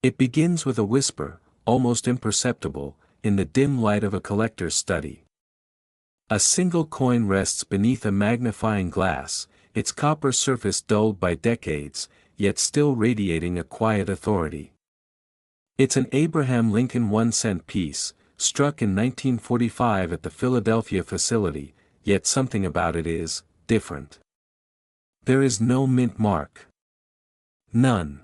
It begins with a whisper, almost imperceptible, in the dim light of a collector's study. A single coin rests beneath a magnifying glass, its copper surface dulled by decades, yet still radiating a quiet authority. It's an Abraham Lincoln 1-cent piece, struck in 1945 at the Philadelphia facility, yet something about it is different. There is no mint mark. None.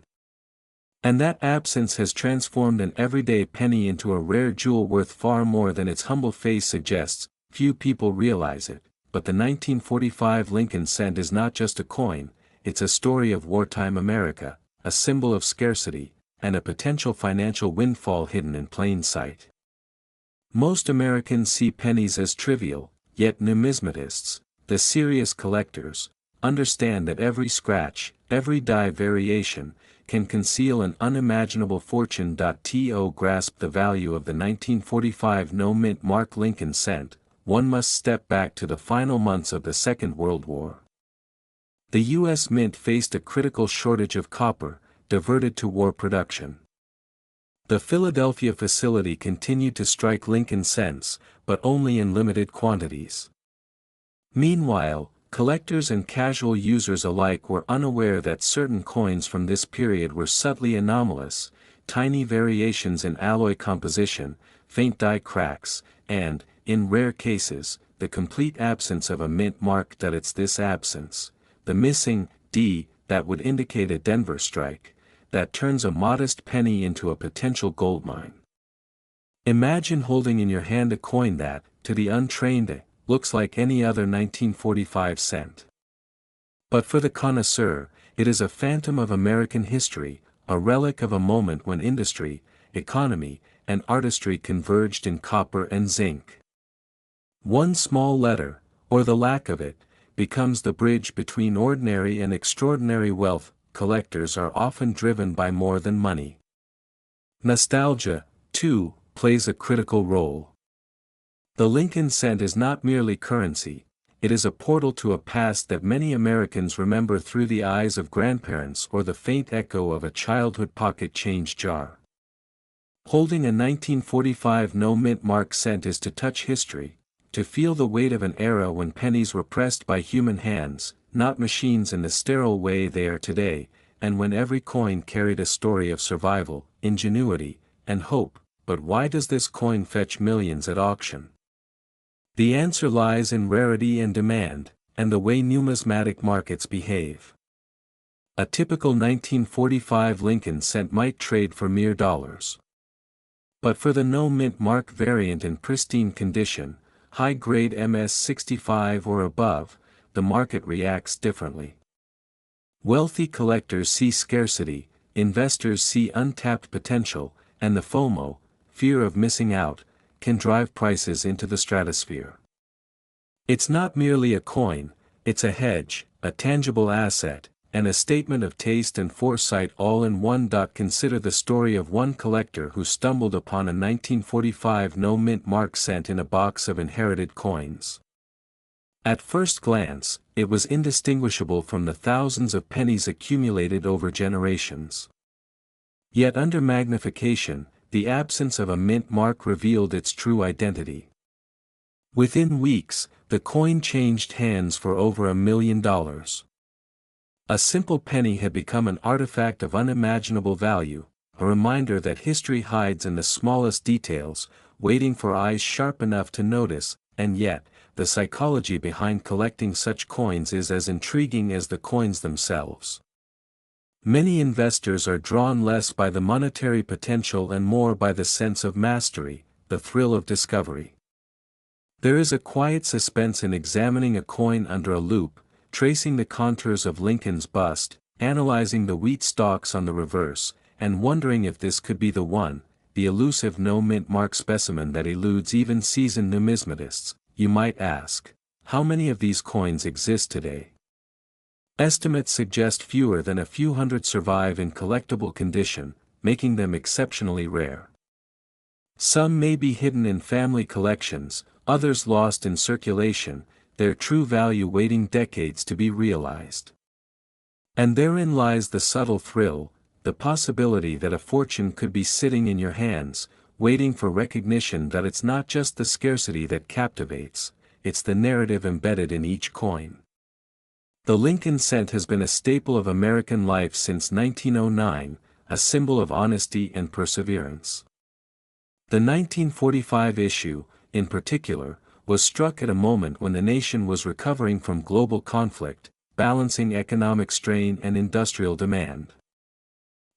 And that absence has transformed an everyday penny into a rare jewel worth far more than its humble face suggests. Few people realize it, but the 1945 Lincoln cent is not just a coin, it's a story of wartime America, a symbol of scarcity, and a potential financial windfall hidden in plain sight. Most Americans see pennies as trivial, yet numismatists, the serious collectors, understand that every scratch, every die variation, can conceal an unimaginable fortune. To grasp the value of the 1945 no-mint mark Lincoln cent, one must step back to the final months of the Second World War. The U.S. Mint faced a critical shortage of copper, diverted to war production. The Philadelphia facility continued to strike Lincoln cents, but only in limited quantities. Meanwhile, collectors and casual users alike were unaware that certain coins from this period were subtly anomalous, tiny variations in alloy composition, faint die cracks, and, in rare cases, the complete absence of a mint mark. It's this absence, the missing D, that would indicate a Denver strike, that turns a modest penny into a potential goldmine. Imagine holding in your hand a coin that, to the untrained, looks like any other 1945 cent. But for the connoisseur, it is a phantom of American history, a relic of a moment when industry, economy, and artistry converged in copper and zinc. One small letter, or the lack of it, becomes the bridge between ordinary and extraordinary wealth. Collectors are often driven by more than money. Nostalgia, too, plays a critical role. The Lincoln cent is not merely currency, it is a portal to a past that many Americans remember through the eyes of grandparents or the faint echo of a childhood pocket change jar. Holding a 1945 no-mint mark cent is to touch history, to feel the weight of an era when pennies were pressed by human hands, not machines in the sterile way they are today, and when every coin carried a story of survival, ingenuity, and hope. But why does this coin fetch millions at auction? The answer lies in rarity and demand, and the way numismatic markets behave. A typical 1945 Lincoln cent might trade for mere dollars. But for the no-mint mark variant in pristine condition, high-grade MS-65 or above, the market reacts differently. Wealthy collectors see scarcity, investors see untapped potential, and the FOMO, fear of missing out, can drive prices into the stratosphere. It's not merely a coin, it's a hedge, a tangible asset, and a statement of taste and foresight all in one. Consider the story of one collector who stumbled upon a 1945 no-mint mark cent in a box of inherited coins. At first glance, it was indistinguishable from the thousands of pennies accumulated over generations. Yet under magnification, the absence of a mint mark revealed its true identity. Within weeks, the coin changed hands for over $1 million. A simple penny had become an artifact of unimaginable value, a reminder that history hides in the smallest details, waiting for eyes sharp enough to notice. And yet, the psychology behind collecting such coins is as intriguing as the coins themselves. Many investors are drawn less by the monetary potential and more by the sense of mastery, the thrill of discovery. There is a quiet suspense in examining a coin under a loupe, tracing the contours of Lincoln's bust, analyzing the wheat stalks on the reverse, and wondering if this could be the one, the elusive no-mint mark specimen that eludes even seasoned numismatists. You might ask, how many of these coins exist today? Estimates suggest fewer than a few hundred survive in collectible condition, making them exceptionally rare. Some may be hidden in family collections, others lost in circulation, their true value waiting decades to be realized. And therein lies the subtle thrill, the possibility that a fortune could be sitting in your hands, waiting for recognition that it's not just the scarcity that captivates, it's the narrative embedded in each coin. The Lincoln cent has been a staple of American life since 1909, a symbol of honesty and perseverance. The 1945 issue, in particular, was struck at a moment when the nation was recovering from global conflict, balancing economic strain and industrial demand.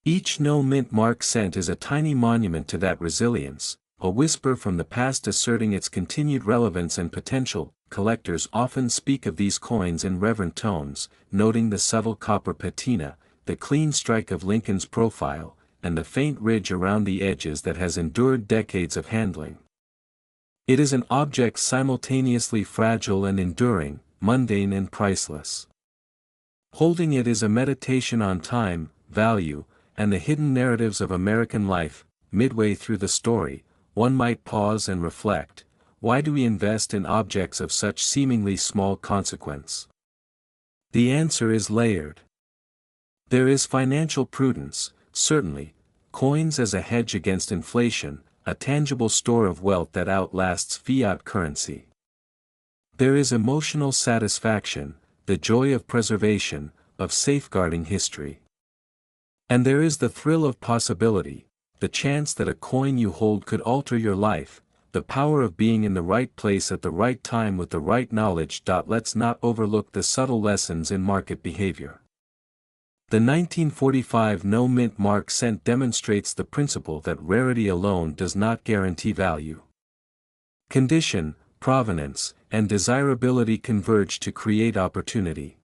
Each no-mint mark cent is a tiny monument to that resilience, a whisper from the past asserting its continued relevance and potential. Collectors often speak of these coins in reverent tones, noting the subtle copper patina, the clean strike of Lincoln's profile, and the faint ridge around the edges that has endured decades of handling. It is an object simultaneously fragile and enduring, mundane and priceless. Holding it is a meditation on time, value, and the hidden narratives of American life. Midway through the story, one might pause and reflect, why do we invest in objects of such seemingly small consequence? The answer is layered. There is financial prudence, certainly, coins as a hedge against inflation, a tangible store of wealth that outlasts fiat currency. There is emotional satisfaction, the joy of preservation, of safeguarding history. And there is the thrill of possibility, the chance that a coin you hold could alter your life, the power of being in the right place at the right time with the right knowledge. Let's not overlook the subtle lessons in market behavior. The 1945 no-mint mark cent demonstrates the principle that rarity alone does not guarantee value. Condition, provenance, and desirability converge to create opportunity.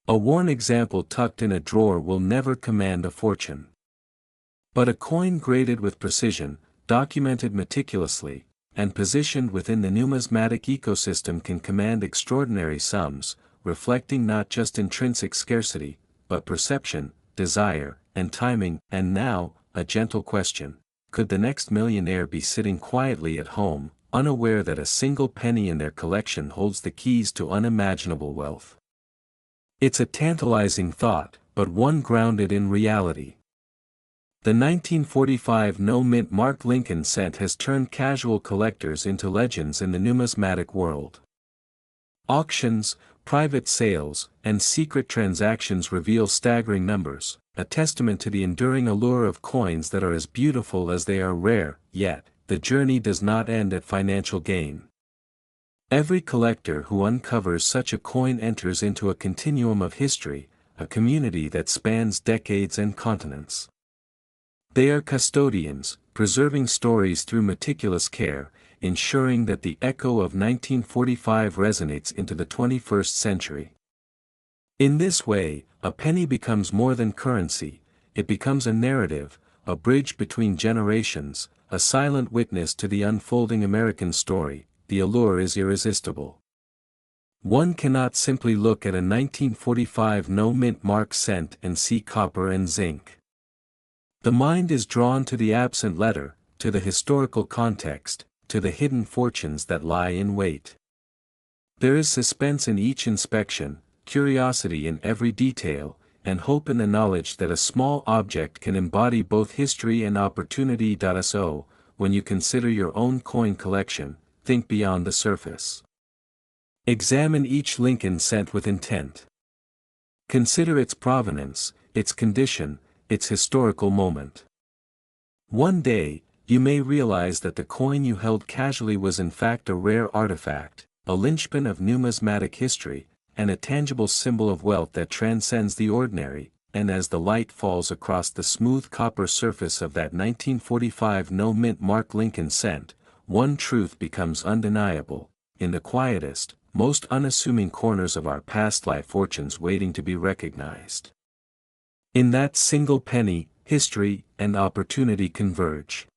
A worn example tucked in a drawer will never command a fortune. But a coin graded with precision, documented meticulously, and positioned within the numismatic ecosystem can command extraordinary sums, reflecting not just intrinsic scarcity, but perception, desire, and timing. And now, a gentle question: could the next millionaire be sitting quietly at home, unaware that a single penny in their collection holds the keys to unimaginable wealth? It's a tantalizing thought, but one grounded in reality. The 1945 no-mint mark Lincoln cent has turned casual collectors into legends in the numismatic world. Auctions, private sales, and secret transactions reveal staggering numbers, a testament to the enduring allure of coins that are as beautiful as they are rare. Yet, the journey does not end at financial gain. Every collector who uncovers such a coin enters into a continuum of history, a community that spans decades and continents. They are custodians, preserving stories through meticulous care, ensuring that the echo of 1945 resonates into the 21st century. In this way, a penny becomes more than currency, it becomes a narrative, a bridge between generations, a silent witness to the unfolding American story. The allure is irresistible. One cannot simply look at a 1945 no-mint mark cent and see copper and zinc. The mind is drawn to the absent letter, to the historical context, to the hidden fortunes that lie in wait. There is suspense in each inspection, curiosity in every detail, and hope in the knowledge that a small object can embody both history and opportunity. So, when you consider your own coin collection, think beyond the surface. Examine each Lincoln cent with intent. Consider its provenance, its condition, its historical moment. One day, you may realize that the coin you held casually was in fact a rare artifact, a linchpin of numismatic history, and a tangible symbol of wealth that transcends the ordinary. And as the light falls across the smooth copper surface of that 1945 no-mint mark Lincoln cent, one truth becomes undeniable: in the quietest, most unassuming corners of our past lie fortunes waiting to be recognized. In that single penny, history and opportunity converge.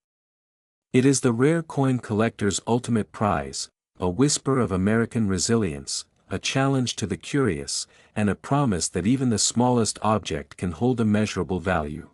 It is the rare coin collector's ultimate prize, a whisper of American resilience, a challenge to the curious, and a promise that even the smallest object can hold immeasurable value.